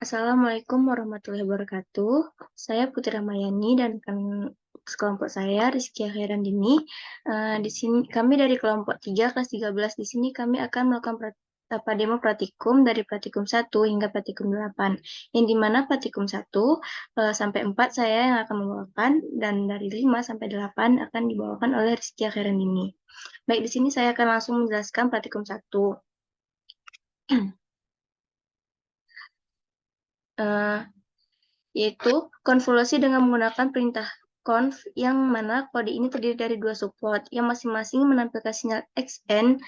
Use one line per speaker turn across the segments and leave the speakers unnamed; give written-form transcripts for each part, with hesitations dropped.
Assalamualaikum warahmatullahi wabarakatuh. Saya Putri Ramayani dan rekan sekelompok saya Rizky Khairandini. Di sini kami dari kelompok 3 kelas 13. Di sini kami akan melakukan demo praktikum dari praktikum 1 hingga praktikum 8. Yang dimana praktikum 1 sampai 4 saya yang akan membawakan dan dari 5 sampai 8 akan dibawakan oleh Rizky Khairandini. Baik, di sini saya akan langsung menjelaskan praktikum 1. Yaitu konvolusi dengan menggunakan perintah conv yang mana kode ini terdiri dari dua subplot yang masing-masing menampilkan sinyal xn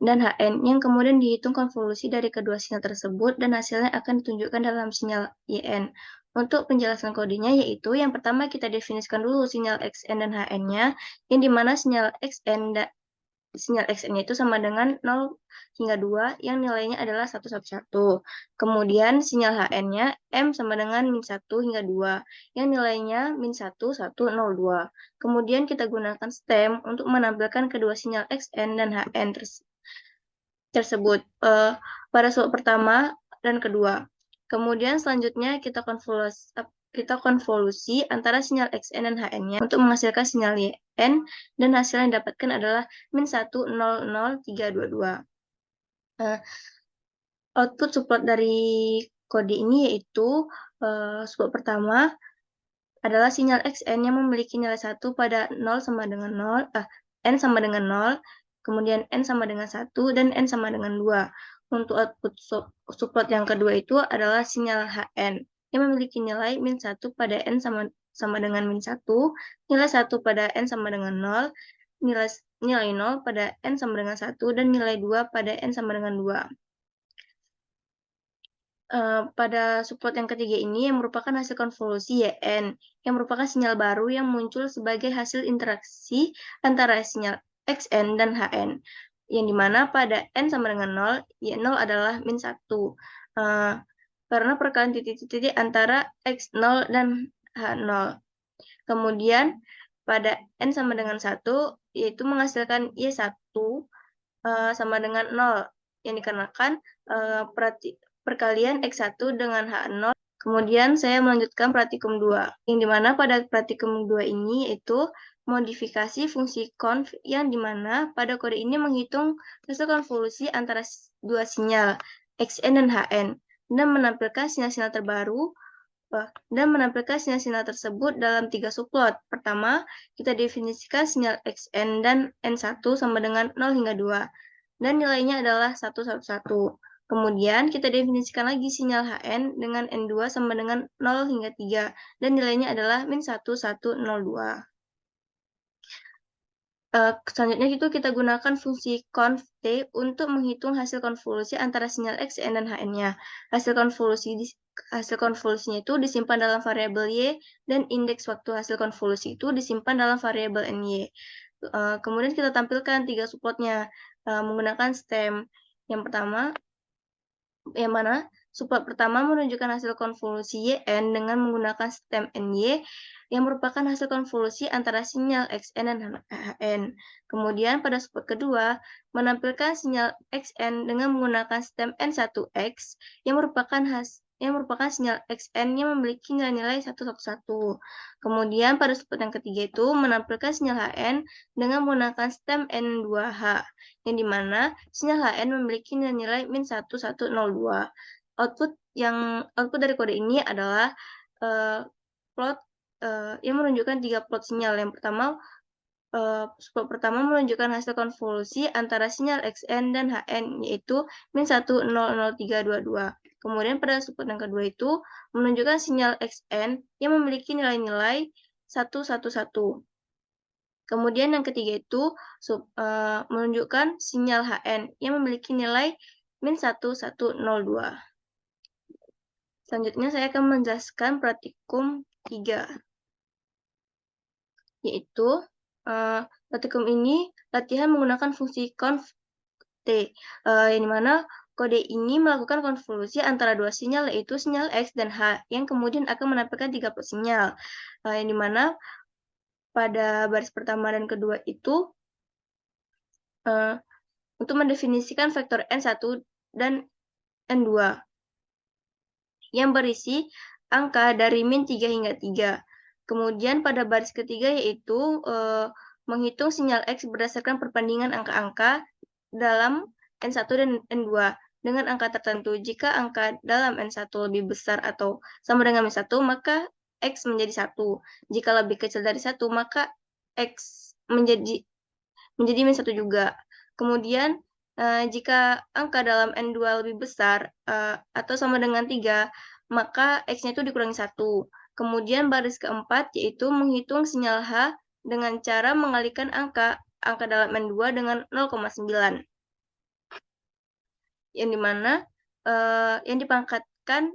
dan hn yang kemudian dihitung konvolusi dari kedua sinyal tersebut dan hasilnya akan ditunjukkan dalam sinyal yn. Untuk penjelasan kodenya yaitu yang pertama kita definisikan dulu sinyal xn dan hn-nya, yang dimana sinyal xn-nya itu sama dengan 0 hingga 2 yang nilainya adalah 111. Kemudian sinyal hn-nya m sama dengan min 1 hingga 2 yang nilainya min 1, 1, 0, 2. Kemudian kita gunakan stem untuk menampilkan kedua sinyal xn dan hn tersebut pada slot pertama dan kedua. Kemudian selanjutnya kita konvolusi antara sinyal xn dan hn-nya untuk menghasilkan sinyal yn dan hasil yang didapatkan adalah min 1, 0, 0, 3, 2, 2. Output support dari kode ini yaitu support pertama adalah sinyal xn yang memiliki nilai 1 pada 0 sama dengan 0, n sama dengan 0, kemudian n sama dengan 1, dan n sama dengan 2. Untuk output support yang kedua itu adalah sinyal hn yang memiliki nilai min 1 pada n sama dengan min 1, nilai 1 pada n sama dengan 0, nilai 0 pada n sama dengan 1, dan nilai 2 pada n sama dengan 2. Pada support yang ketiga ini yang merupakan hasil konvolusi yn, yang merupakan sinyal baru yang muncul sebagai hasil interaksi antara sinyal xn dan hn, yang dimana pada n sama dengan 0, y0 adalah min 1. Karena perkalian titik-titik antara x0 dan h0. Kemudian pada n sama dengan 1, yaitu menghasilkan y1 sama dengan 0, yang dikarenakan perkalian X1 dengan H0. Kemudian saya melanjutkan praktikum 2, yang dimana pada praktikum 2 ini yaitu modifikasi fungsi conv, yang dimana pada kode ini menghitung hasil konvolusi antara dua sinyal xn dan hn dan menampilkan sinyal-sinyal terbaru dan menampilkan sinyal-sinyal tersebut dalam 3 subplot. Pertama, kita definisikan sinyal xn dan n1 sama dengan 0 hingga 2 dan nilainya adalah 111. Kemudian kita definisikan lagi sinyal hn dengan n2 sama dengan 0 hingga 3 dan nilainya adalah min 1, 1, 0, 2. Selanjutnya itu kita gunakan fungsi conv t untuk menghitung hasil konvolusi antara sinyal xn dan hn-nya. Hasil konvolusinya itu disimpan dalam variabel y dan indeks waktu hasil konvolusi itu disimpan dalam variabel ny. Kemudian kita tampilkan 3 supportnya menggunakan stem. Yang mana support pertama menunjukkan hasil konvolusi yn dengan menggunakan stem ny yang merupakan hasil konvolusi antara sinyal xn dan hn. Kemudian pada support kedua menampilkan sinyal xn dengan menggunakan stem n1x yang merupakan sinyal xn yang memiliki nilai-nilai 111. Kemudian pada support yang ketiga itu menampilkan sinyal hn dengan menggunakan stem n2h, yang dimana sinyal hn memiliki nilai-nilai min 1, 1, 0, 2. Output dari kode ini adalah plot yang menunjukkan 3 plot sinyal. Yang pertama, support pertama menunjukkan hasil konvolusi antara sinyal xn dan hn, yaitu min 1, 0, 0, 3, 2, 2. Kemudian pada support yang kedua itu menunjukkan sinyal xn yang memiliki nilai-nilai 1, 1, 1. Kemudian yang ketiga itu menunjukkan sinyal hn yang memiliki nilai min 1, 1, 0, 2. Selanjutnya saya akan menjelaskan praktikum 3, yaitu praktikum ini latihan menggunakan fungsi conv t, yang dimana kode ini melakukan konvolusi antara dua sinyal, yaitu sinyal x dan h, yang kemudian akan menampilkan 3 plot sinyal, yang dimana pada baris pertama dan kedua itu untuk mendefinisikan vektor n1 dan n2. yang berisi angka dari min 3 hingga 3. Kemudian pada baris ketiga yaitu menghitung sinyal X berdasarkan perbandingan angka-angka dalam N1 dan N2 dengan angka tertentu. Jika angka dalam N1 lebih besar atau sama dengan N1, maka X menjadi 1. Jika lebih kecil dari 1, maka X menjadi min 1 juga. Kemudian, jika angka dalam N2 lebih besar atau sama dengan 3, maka X-nya itu dikurangi 1. Kemudian baris keempat yaitu menghitung sinyal H dengan cara mengalihkan angka dalam N2 dengan 0,9. Yang dimana yang dipangkatkan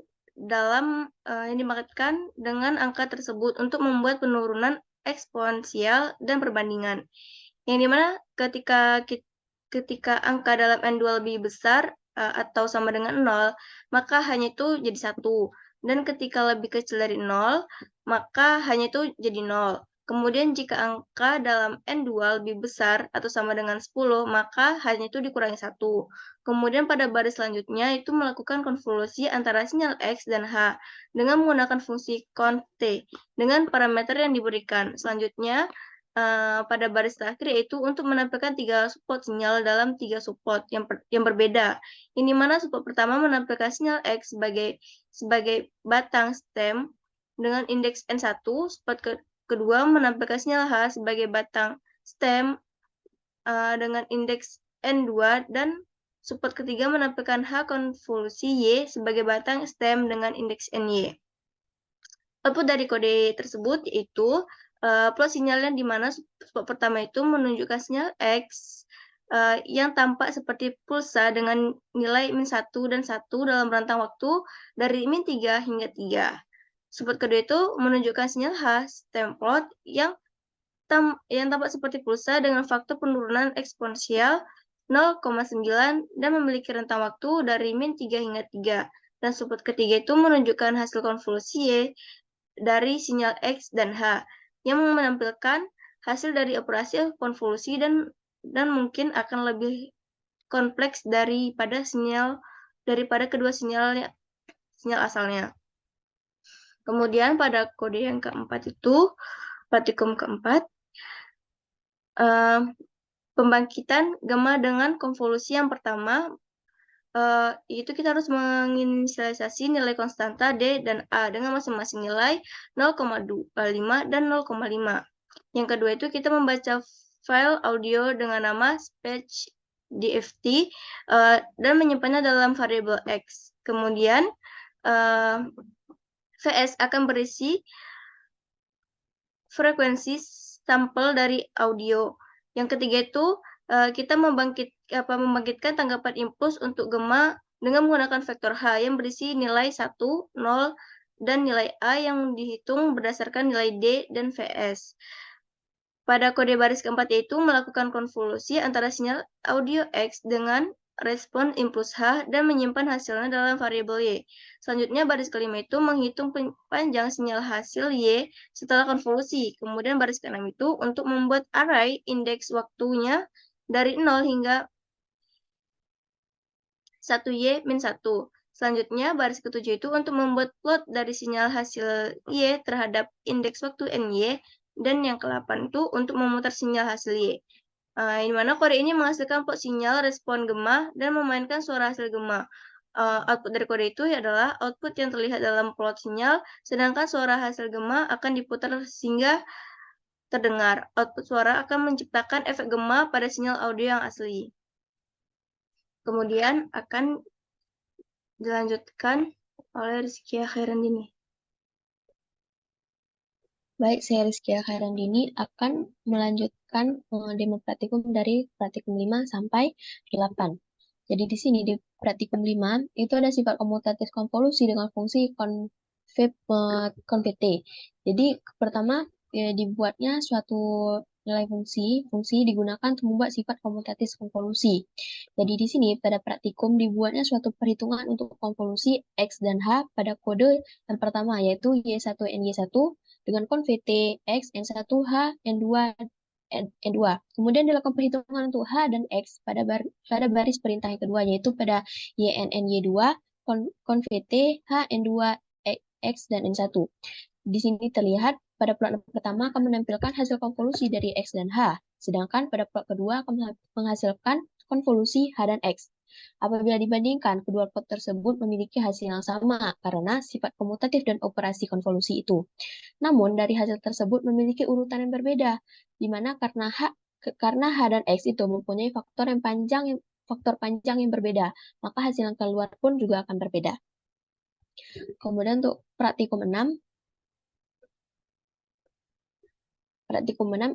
dengan angka tersebut untuk membuat penurunan eksponensial dan perbandingan. Yang dimana ketika angka dalam N2 lebih besar atau sama dengan 0, maka hanya itu jadi 1. Dan ketika lebih kecil dari 0, maka hanya itu jadi 0. Kemudian jika angka dalam N2 lebih besar atau sama dengan 10, maka hanya itu dikurangi 1. Kemudian pada baris selanjutnya itu melakukan konvolusi antara sinyal X dan H dengan menggunakan fungsi conv T dengan parameter yang diberikan. Selanjutnya, pada baris terakhir yaitu untuk menampilkan 3 support sinyal dalam 3 support yang berbeda. Yang dimana support pertama menampilkan sinyal X sebagai batang stem dengan indeks N1, support kedua menampilkan sinyal H sebagai batang stem dengan indeks N2, dan support ketiga menampilkan H konvolusi Y sebagai batang stem dengan indeks NY. Output dari kode tersebut yaitu plot sinyalnya di mana support pertama itu menunjukkan sinyal X yang tampak seperti pulsa dengan nilai min 1 dan 1 dalam rentang waktu dari min 3 hingga 3. Support kedua itu menunjukkan sinyal H stem plot yang tampak seperti pulsa dengan faktor penurunan eksponensial 0,9 dan memiliki rentang waktu dari min 3 hingga 3. Dan support ketiga itu menunjukkan hasil konvolusi Y dari sinyal X dan H yang menampilkan hasil dari operasi konvolusi dan mungkin akan lebih kompleks daripada kedua sinyal asalnya. Kemudian pada kode yang keempat itu, praktikum keempat, pembangkitan gamma dengan konvolusi yang pertama, itu kita harus menginisialisasi nilai konstanta D dan A dengan masing-masing nilai 0,5 dan 0,5. Yang kedua itu kita membaca file audio dengan nama sketch.dft dan menyimpannya dalam variabel X. Kemudian VS akan berisi frekuensi sampel dari audio. Yang ketiga itu kita membangkitkan tanggapan impuls untuk gamma dengan menggunakan vektor H yang berisi nilai 1, 0, dan nilai A yang dihitung berdasarkan nilai D dan VS. Pada kode baris keempat yaitu melakukan konvolusi antara sinyal audio X dengan respon impuls H dan menyimpan hasilnya dalam variabel Y. Selanjutnya baris kelima itu menghitung panjang sinyal hasil Y setelah konvolusi. Kemudian baris keenam itu untuk membuat array indeks waktunya dari 0 hingga 1Y min 1. Selanjutnya baris ketujuh itu untuk membuat plot dari sinyal hasil Y terhadap indeks waktu NY. Dan yang ke-8 itu untuk memutar sinyal hasil Y. Di mana kode ini menghasilkan plot sinyal respon gamma dan memainkan suara hasil gamma. Output dari kode itu adalah output yang terlihat dalam plot sinyal, sedangkan suara hasil gamma akan diputar sehingga terdengar. Output suara akan menciptakan efek gamma pada sinyal audio yang asli. Kemudian akan dilanjutkan oleh Rizkia Khairandini.
Baik, saya Rizkia Khairandini akan melanjutkan demo praktikum dari praktikum 5 sampai 8. Jadi di sini di praktikum 5 itu ada sifat komutatif konvolusi dengan fungsi conv-t. Jadi pertama dibuatnya suatu nilai fungsi digunakan untuk membuat sifat komutatif konvolusi. Jadi di sini pada praktikum dibuatnya suatu perhitungan untuk konvolusi X dan H pada kode yang pertama yaitu Y1 NY1 dengan conv T X N1 H N2 N2. Kemudian dilakukan perhitungan untuk H dan X pada baris perintah yang kedua yaitu pada YN NY2 conv konvt HN2 X dan N1. Di sini terlihat pada plot pertama akan menampilkan hasil konvolusi dari X dan H, sedangkan pada plot kedua akan menghasilkan konvolusi H dan X. Apabila dibandingkan, kedua plot tersebut memiliki hasil yang sama karena sifat komutatif dan operasi konvolusi itu. Namun, dari hasil tersebut memiliki urutan yang berbeda, di mana karena H dan X itu mempunyai faktor panjang yang berbeda, maka hasil yang keluar pun juga akan berbeda. Kemudian untuk praktikum 6,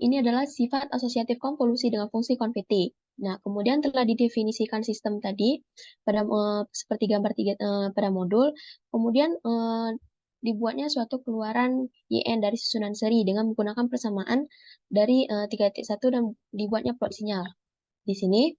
ini adalah sifat asosiatif konvolusi dengan fungsi konvt. Nah, kemudian telah didefinisikan sistem tadi pada seperti gambar 3 pada modul, kemudian dibuatnya suatu keluaran YN dari susunan seri dengan menggunakan persamaan dari 3.1 dan dibuatnya plot sinyal. Di sini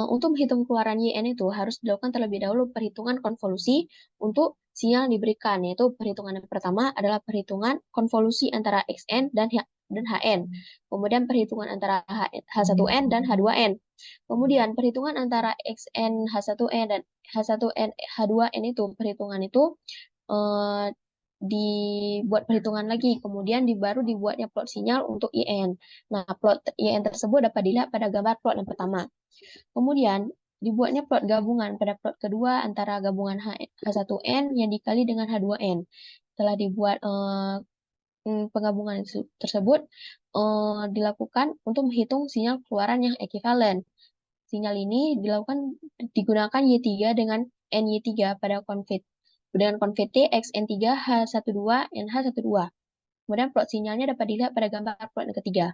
untuk menghitung keluaran YN itu harus dilakukan terlebih dahulu perhitungan konvolusi untuk sinyal yang diberikan, yaitu perhitungan yang pertama adalah perhitungan konvolusi antara XN dan HN. Kemudian perhitungan antara H1N dan H2N. Kemudian perhitungan antara XN H1N dan H1N H2N itu perhitungan itu dibuat perhitungan lagi, kemudian baru dibuatnya plot sinyal untuk IN. Nah, plot IN tersebut dapat dilihat pada gambar plot yang pertama. Kemudian dibuatnya plot gabungan pada plot kedua antara gabungan H1N yang dikali dengan H2N. Setelah dibuat penggabungan tersebut dilakukan untuk menghitung sinyal keluaran yang ekivalen. Sinyal ini digunakan Y3 dengan NY3 pada dengan konvt XN3 H12 NH12. Kemudian plot sinyalnya dapat dilihat pada gambar plot yang ketiga.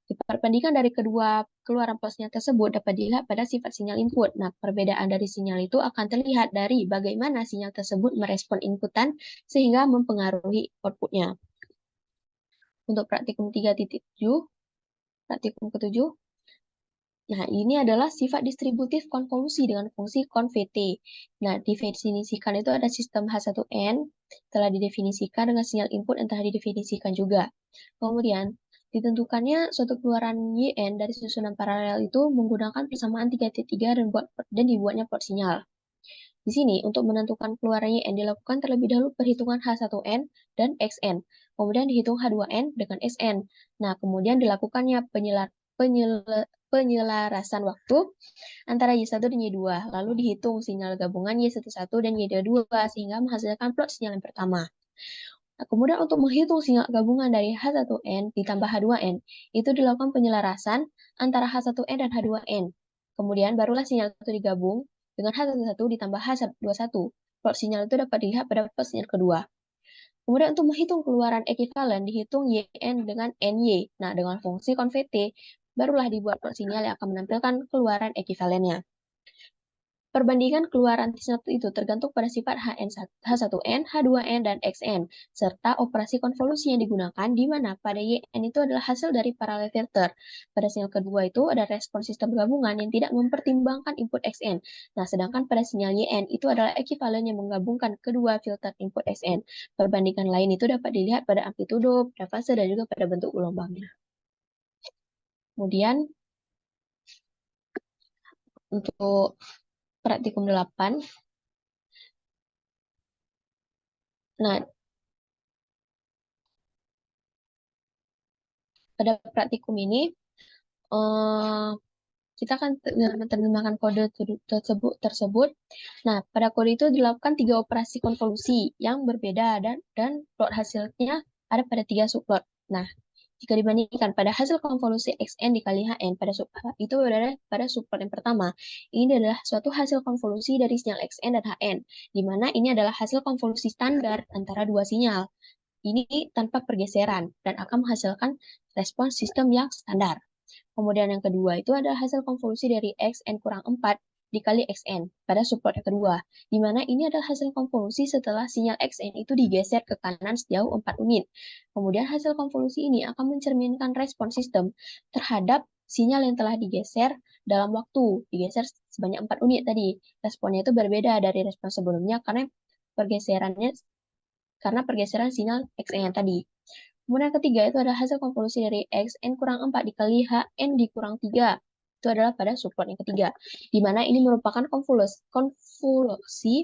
Perbandingan dari kedua keluaran plot sinyal tersebut dapat dilihat pada sifat sinyal input. Nah, perbedaan dari sinyal itu akan terlihat dari bagaimana sinyal tersebut merespon inputan sehingga mempengaruhi outputnya. Untuk praktikum 3.7, praktikum ke-7, nah, ini adalah sifat distributif konvolusi dengan fungsi konvt. Nah, didefinisikan itu ada sistem H1N, telah didefinisikan dengan sinyal input yang telah didefinisikan juga. Kemudian, ditentukannya suatu keluaran YN dari susunan paralel itu menggunakan persamaan 3.3 dan dibuatnya plot sinyal. Di sini, untuk menentukan keluaran YN dilakukan terlebih dahulu perhitungan H1N dan XN. Kemudian dihitung H2N dengan SN. Nah, kemudian dilakukannya penyelarasan waktu antara Y1 dan Y2. Lalu dihitung sinyal gabungan Y11 dan Y22 sehingga menghasilkan plot sinyal yang pertama. Nah, kemudian untuk menghitung sinyal gabungan dari H1N ditambah H2N, itu dilakukan penyelarasan antara H1N dan H2N. Kemudian barulah sinyal itu digabung dengan H11 ditambah H21. Plot sinyal itu dapat dilihat pada plot sinyal kedua. Kemudian untuk menghitung keluaran ekivalen, dihitung YN dengan NY. Nah, dengan fungsi konvt, barulah dibuat plot sinyal yang akan menampilkan keluaran ekivalennya. Perbandingan keluaran sinyal itu tergantung pada sifat H1N, H2N, dan XN, serta operasi konvolusi yang digunakan, di mana pada YN itu adalah hasil dari parallel filter. Pada sinyal kedua itu ada respon sistem gabungan yang tidak mempertimbangkan input XN. Nah, sedangkan pada sinyal YN itu adalah ekivalen yang menggabungkan kedua filter input XN. Perbandingan lain itu dapat dilihat pada amplitudo, pada fase, dan juga pada bentuk gelombangnya. Kemudian, untuk praktikum 8. Nah, pada praktikum ini kita akan menerjemahkan kode tersebut. Nah, pada kode itu dilakukan 3 operasi konvolusi yang berbeda dan plot hasilnya ada pada 3 subplot. Nah, jika dibandingkan pada hasil konvolusi XN dikali HN itu berada pada subplot yang pertama. Ini adalah suatu hasil konvolusi dari sinyal XN dan HN, di mana ini adalah hasil konvolusi standar antara dua sinyal. Ini tanpa pergeseran dan akan menghasilkan respons sistem yang standar. Kemudian yang kedua itu adalah hasil konvolusi dari XN kurang 4 dikali XN pada subplot yang kedua, di mana ini adalah hasil konvolusi setelah sinyal XN itu digeser ke kanan sejauh 4 unit. Kemudian hasil konvolusi ini akan mencerminkan respons sistem terhadap sinyal yang telah digeser dalam waktu, digeser sebanyak 4 unit tadi. Responnya itu berbeda dari respons sebelumnya karena pergeseran sinyal XN tadi. Kemudian yang ketiga itu adalah hasil konvolusi dari XN kurang 4 dikali HN dikurang 3. Itu adalah pada subplot yang ketiga. Di mana ini merupakan konvolusi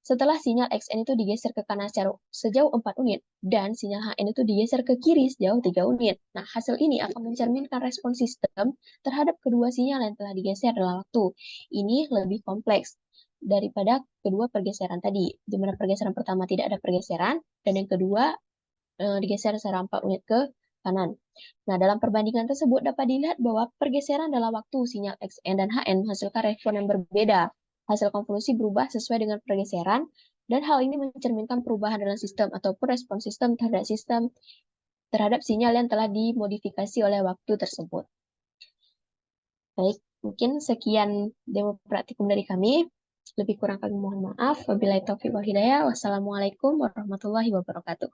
Setelah sinyal XN itu digeser ke kanan sejauh 4 unit dan sinyal HN itu digeser ke kiri sejauh 3 unit. Nah, hasil ini akan mencerminkan respon sistem terhadap kedua sinyal yang telah digeser dalam waktu. Ini lebih kompleks daripada kedua pergeseran tadi, di mana pergeseran pertama tidak ada pergeseran dan yang kedua digeser secara 4 unit ke kanan. Nah, dalam perbandingan tersebut dapat dilihat bahwa pergeseran dalam waktu sinyal XN dan HN menghasilkan respon yang berbeda. Hasil konvolusi berubah sesuai dengan pergeseran, dan hal ini mencerminkan perubahan dalam sistem ataupun respon sistem terhadap sinyal yang telah dimodifikasi oleh waktu tersebut. Baik, mungkin sekian demo praktikum dari kami. Lebih kurang kami mohon maaf. Wabillahi taufiq wal hidayah. Wassalamualaikum warahmatullahi wabarakatuh.